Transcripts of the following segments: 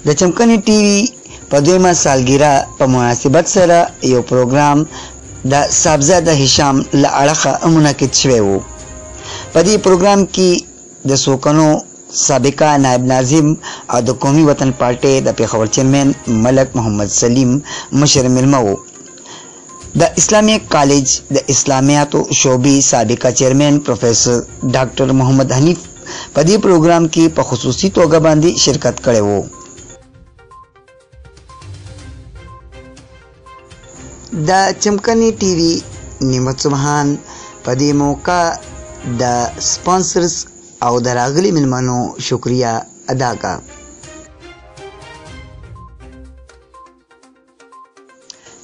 د چمکني ټيوي په دویمه سالګیره په مناسبت سره یو پروګرام د صاحبزاده هشام له اړخه منعقد شوی و. په دې پروګرام کې د سوکنو سابقه نائب ناظم او د قومي وطن پارټي د پیښور چیرمن ملک محمد سلیم مشر ملمه و. د اسلامی کالج د اسلامیاتو شعبې سابقه چیرمن پروفیسر ډاکټر محمد حنیف په دې پروګرام کې په خصوصي توګه باندې شرکت کړی و. د چمکني ټيوي نعمت سبحان په دې موقع د سپانسرز او د راغلي ملمنو شکریا ادا کا.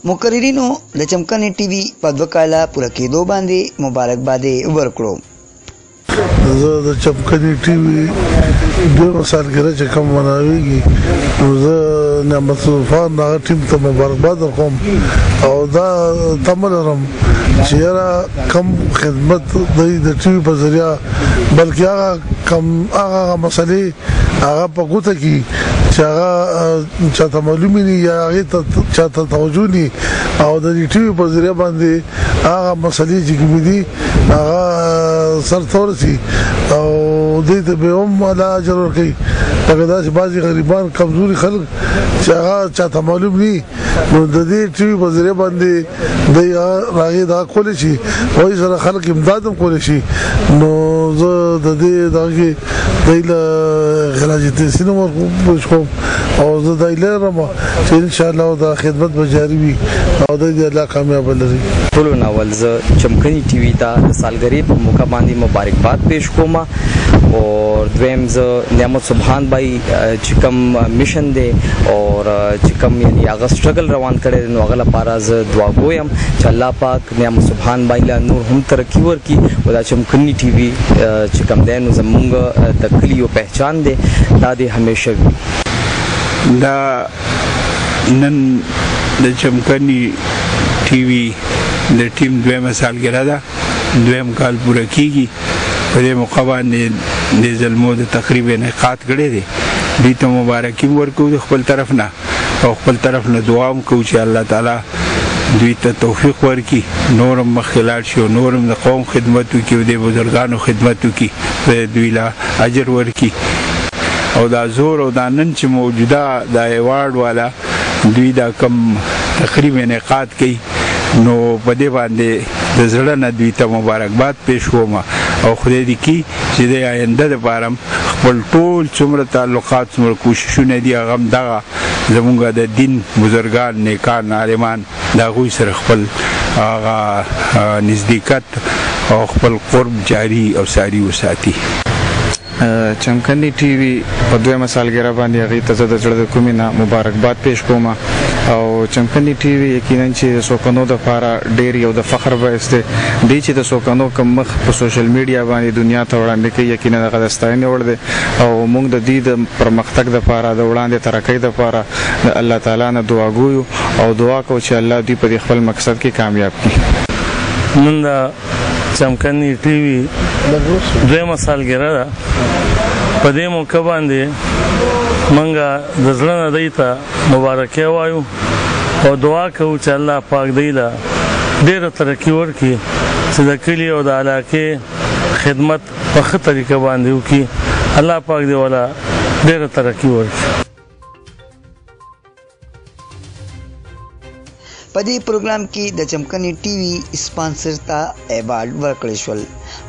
مقررینو د چمکني ټيوي په 2 کاله پوره کېدو باندې مبارکباد ورکړو. زه د چمکني ټيوي دوه سالګره چې کوم مناويږي زه نعمت سلطان دا ټیم ته مبارکباد ورکوم او دا تمرم چې را کم خدمت د ټيوي په ذریعہ بلکې هغه کم هغه مسلې هغه په ګوته کې چې هغه چاته معلومي نه یا هغه چاته توجه نه او د ټيوي په ذریعہ باندې هغه مسلې چې کوم دي هغه سرتورسي او دې ته به هم ولا اجر ورکړي. هغه داسې بعضي غریبان کمزوري خلک چې هغه چاته معلوم نه نو د دې ټيوي په ذریعہ باندې د راغي دا کول شي وایي سره خلک امداد هم کول شي. نو زه د دې دغه دایله غلاجت سینما کوم او زه دایله رما چې ان شاء الله دا خدمت به جاری وي او د دې الله کامیاب لري. ټول ناول زه چمکني ټيوي ته سالګری په موقع باندې مبارکباد پیش کوم او دویم زه نعمت سبحان بھائی چې کوم میشن دی او چې کوم یعنی هغه سټرګل روان کړي نو هغه لپاره زه دعا کوم چې الله پاک نعمت سبحان بھائی له نور هم ترقی ورکړي او دا چمکني ټيوي چې کوم دی نو زمونږ د کلیو پہچان دی دا دې همیشه وي. دا نن د چمکني ټيوي د ټیم دویمه سالګره ده، دویم کال پوره کیږي. په دې موقع باندې د زلمو د تقریبا انعقاد کړی دی. دوی ته مبارکي ورکوو د خپل طرف نه او خپل طرف نه دعا هم کوو چې الله تعالی دوی ته توفیق ورکړي، نورم مخکې لاړ شي او نورم د قوم خدمت وکړي او د بزرګانو خدمت وکړي، دوی له اجر ورکړي. او دا زور او دا نن چې موجوده دا ایوارډ والا دوی دا کم تقریبا انعقاد کوي نو په دې باندې د زړه نه دوی ته مبارکباد پیش کوم او خدای دې کړي چې د آینده لپاره خپل ټول څومره تعلقات څومره کوششونه دي هغه همدغه زمونږ د دین بزرګان نیکان عالمان د هغوی سره خپل هغه نزدېکت او خپل قرب جاري او ساري وساتي. چمکني ټيوي په دویمه سالګره باندې هغې ته زه د زړه د کومې نه مبارکباد پیش کوم او چمکني ټيوي یقینا چې د سوکنو دپاره ډېر یو د فخر باعث دی. دی چې د سوکنو کم مخ په سوشل میډیا باندې دنیا ته وړاندې کوي یقینا هغه د ستاینې وړ دی او موږ د دې د پرمختګ دپاره د وړاندې ترقۍ دپاره د الله تعالی نه دعا ګویو او دعا کوو چې الله دوی په دې خپل مقصد کې کامیاب کړي. نن د چمکني ټيوي دویمه سالګره ده. په دې موقع باندې منګه د زړه نه دوی ته مبارکي وایو او دعا کوو چې الله پاک دوی له ډېره ترقي ورکړي چې د کلي او د علاقې خدمت په ښه طریقه باندې وکړي. الله پاک دې ولا ډېره ترقي ورکړي. په دې پروګرام کې د چمکني ټيوي سپانسر ته ایوارډ ورکړل شول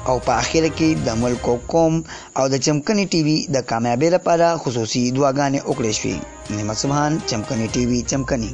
او په اخر کې د ملک او قوم او د چمکني ټيوي د کامیابی لپاره خصوصي دعاګانې وکړې شوې. نعمت سبحان، چمکني ټيوي، چمکني.